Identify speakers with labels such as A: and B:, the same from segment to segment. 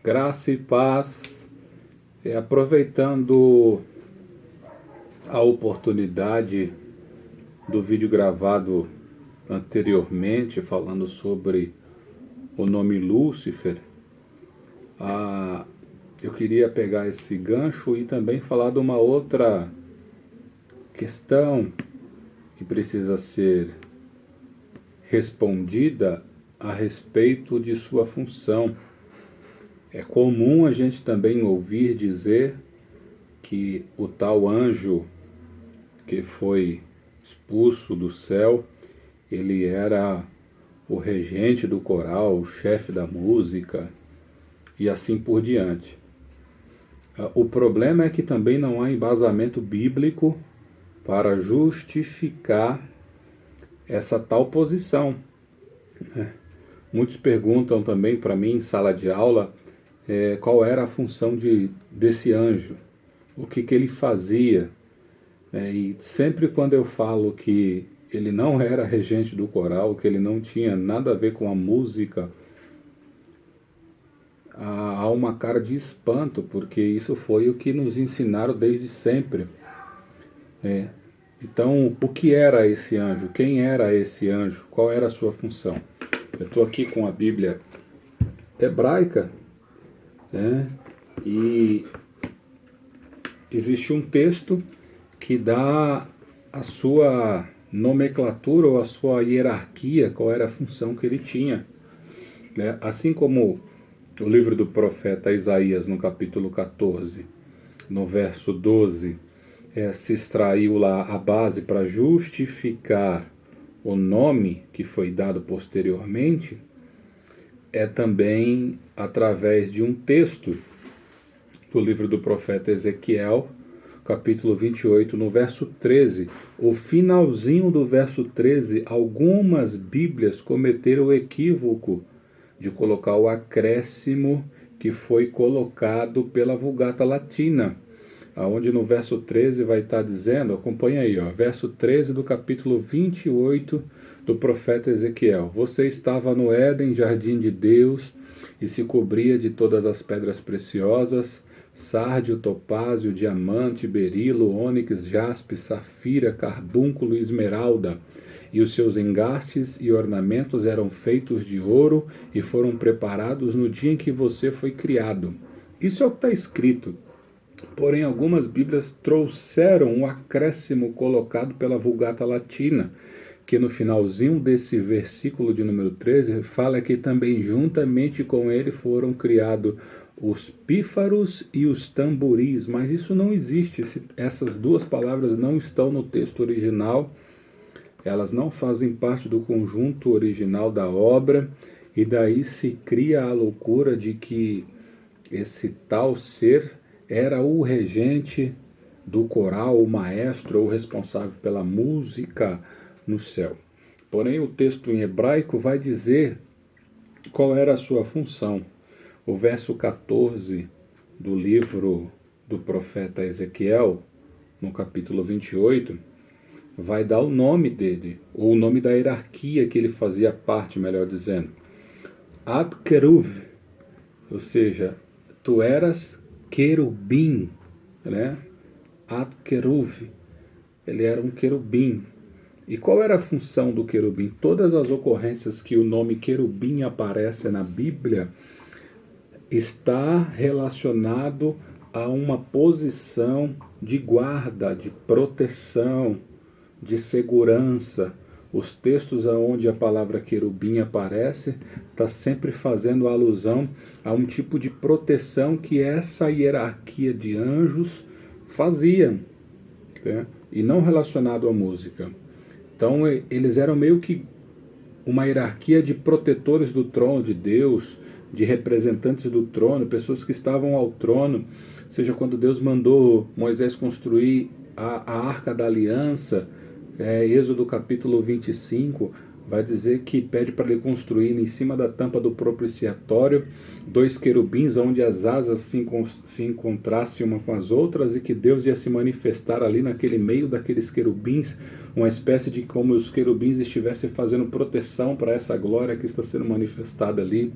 A: Graça e paz. Aproveitando a oportunidade do vídeo gravado anteriormente, falando sobre o nome Lúcifer, eu queria pegar esse gancho e também falar de uma outra questão que precisa ser respondida a respeito de sua função. É comum a gente também ouvir dizer que o tal anjo que foi expulso do céu, ele era o regente do coral, o chefe da música e assim por diante. O problema é que também não há embasamento bíblico para justificar essa tal posição. Muitos perguntam também para mim em sala de aula qual era a função desse anjo, o que ele fazia. E sempre quando eu falo que ele não era regente do coral, que ele não tinha nada a ver com a música, há uma cara de espanto, porque isso foi o que nos ensinaram desde sempre. Então, o que era esse anjo? Quem era esse anjo? Qual era a sua função? Eu estou aqui com a Bíblia hebraica, e existe um texto que dá a sua nomenclatura ou a sua hierarquia, qual era a função que ele tinha. Assim como o livro do profeta Isaías, no capítulo 14, no verso 12, se extraiu lá a base para justificar o nome que foi dado posteriormente, é também através de um texto do livro do profeta Ezequiel, capítulo 28, no verso 13. O finalzinho do verso 13, algumas Bíblias cometeram o equívoco de colocar o acréscimo que foi colocado pela Vulgata Latina, aonde no verso 13 vai estar dizendo, acompanha aí, verso 13 do capítulo 28 do profeta Ezequiel. Você estava no Éden, jardim de Deus, e se cobria de todas as pedras preciosas, sárdio, topázio, diamante, berilo, ônix, jaspe, safira, carbúnculo e esmeralda. E os seus engastes e ornamentos eram feitos de ouro e foram preparados no dia em que você foi criado. Isso é o que está escrito. Porém, algumas Bíblias trouxeram um acréscimo colocado pela Vulgata Latina, que no finalzinho desse versículo de número 13 fala que também juntamente com ele foram criados os pífaros e os tamboris, mas isso não existe, essas duas palavras não estão no texto original, elas não fazem parte do conjunto original da obra, e daí se cria a loucura de que esse tal ser era o regente do coral, o maestro, ou responsável pela música no céu. Porém, o texto em hebraico vai dizer qual era a sua função. O verso 14 do livro do profeta Ezequiel, no capítulo 28, vai dar o nome dele, ou o nome da hierarquia que ele fazia parte, melhor dizendo. Ad Keruv, ou seja, tu eras querubim, Ad Keruv, ele era um querubim. E qual era a função do querubim? Todas as ocorrências que o nome querubim aparece na Bíblia está relacionado a uma posição de guarda, de proteção, de segurança. Os textos onde a palavra querubim aparece está sempre fazendo alusão a um tipo de proteção que essa hierarquia de anjos fazia, e não relacionado à música. Então eles eram meio que uma hierarquia de protetores do trono de Deus, de representantes do trono, pessoas que estavam ao trono. Ou seja, quando Deus mandou Moisés construir a Arca da Aliança, Êxodo capítulo 25, vai dizer que pede para ele construir em cima da tampa do propiciatório 2 querubins, onde as asas se encontrassem uma com as outras, e que Deus ia se manifestar ali naquele meio daqueles querubins, uma espécie de como os querubins estivessem fazendo proteção para essa glória que está sendo manifestada ali.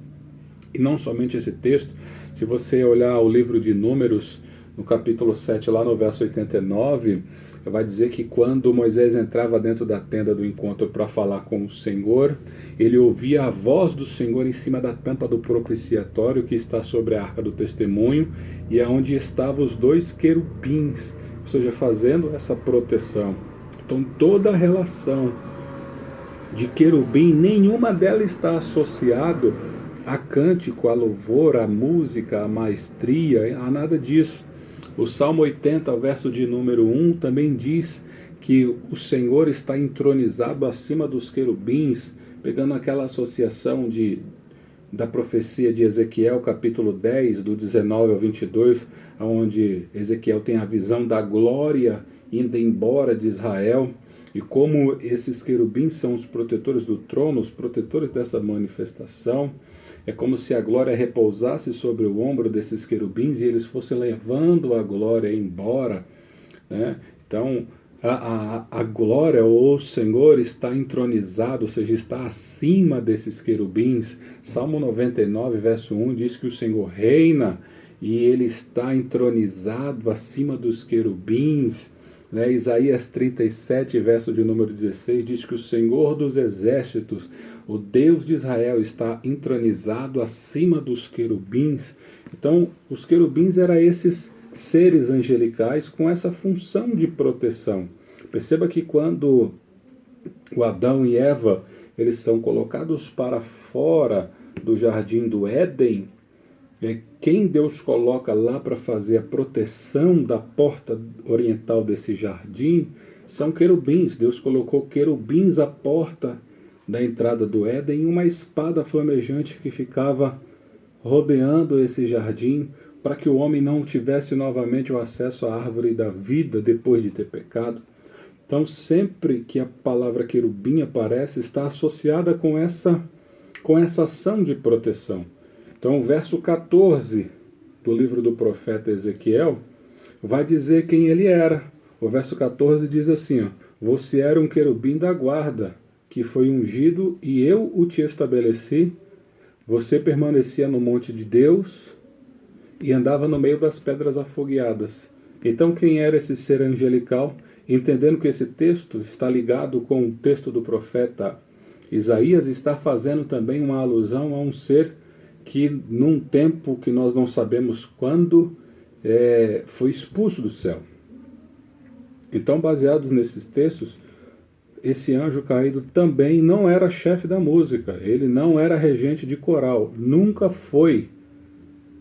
A: E não somente esse texto, se você olhar o livro de Números, no capítulo 7, lá no verso 89, vai dizer que quando Moisés entrava dentro da tenda do encontro para falar com o Senhor, ele ouvia a voz do Senhor em cima da tampa do propiciatório que está sobre a arca do testemunho, e é onde estavam os dois querubins, ou seja, fazendo essa proteção. Então toda a relação de querubim, nenhuma delas está associada a cântico, a louvor, a música, a maestria, a nada disso. O Salmo 80, verso de número 1, também diz que o Senhor está entronizado acima dos querubins, pegando aquela associação da profecia de Ezequiel, capítulo 10, do 19 ao 22, onde Ezequiel tem a visão da glória indo embora de Israel, e como esses querubins são os protetores do trono, os protetores dessa manifestação. É como se a glória repousasse sobre o ombro desses querubins e eles fossem levando a glória embora, né? Então, a glória, ou o Senhor está entronizado, ou seja, está acima desses querubins. Salmo 99, verso 1 diz que o Senhor reina e ele está entronizado acima dos querubins. Isaías 37, verso de número 16, diz que o Senhor dos exércitos, o Deus de Israel, está entronizado acima dos querubins. Então, os querubins eram esses seres angelicais com essa função de proteção. Perceba que quando o Adão e Eva eles são colocados para fora do jardim do Éden, quem Deus coloca lá para fazer a proteção da porta oriental desse jardim são querubins. Deus colocou querubins à porta da entrada do Éden e uma espada flamejante que ficava rodeando esse jardim para que o homem não tivesse novamente o acesso à árvore da vida depois de ter pecado. Então, sempre que a palavra querubim aparece, está associada com essa ação de proteção. Então, o verso 14 do livro do profeta Ezequiel vai dizer quem ele era. O verso 14 diz assim, você era um querubim da guarda, que foi ungido e eu o te estabeleci. Você permanecia no monte de Deus e andava no meio das pedras afogueadas. Então, quem era esse ser angelical? Entendendo que esse texto está ligado com o texto do profeta Isaías, está fazendo também uma alusão a um ser que num tempo que nós não sabemos quando foi expulso do céu. Então, baseados nesses textos, esse anjo caído também não era chefe da música, ele não era regente de coral, nunca foi.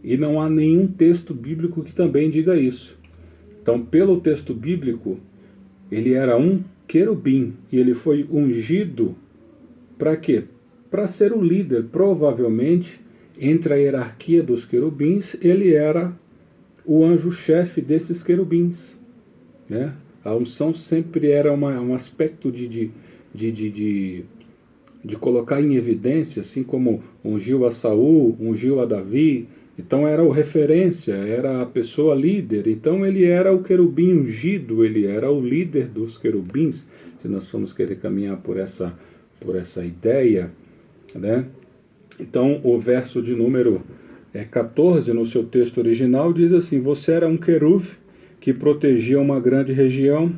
A: E não há nenhum texto bíblico que também diga isso. Então, pelo texto bíblico, ele era um querubim e ele foi ungido para quê? Para ser o líder, provavelmente. Entre a hierarquia dos querubins, ele era o anjo-chefe desses querubins, né? A unção sempre era um aspecto de colocar em evidência, assim como ungiu a Saul, ungiu a Davi. Então era o referência, era a pessoa líder. Então ele era o querubim ungido, ele era o líder dos querubins, se nós formos querer caminhar por essa ideia, né? Então, o verso de número 14, no seu texto original, diz assim, você era um querube que protegia uma grande região,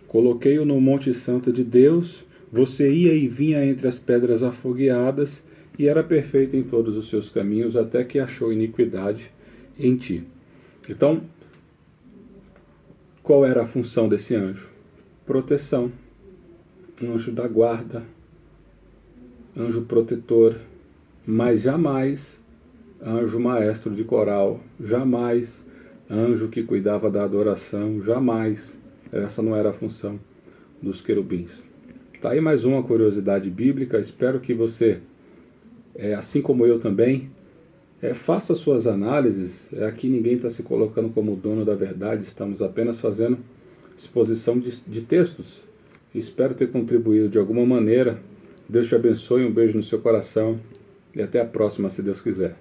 A: coloquei-o no Monte Santo de Deus, você ia e vinha entre as pedras afogueadas, e era perfeito em todos os seus caminhos, até que achou iniquidade em ti. Então, qual era a função desse anjo? Proteção, anjo da guarda, anjo protetor, mas jamais anjo maestro de coral, jamais anjo que cuidava da adoração, jamais. Essa não era a função dos querubins. Tá aí mais uma curiosidade bíblica, espero que você, assim como eu também, faça suas análises. Aqui ninguém está se colocando como dono da verdade, estamos apenas fazendo exposição de textos. Espero ter contribuído de alguma maneira. Deus te abençoe, um beijo no seu coração. E até a próxima, se Deus quiser.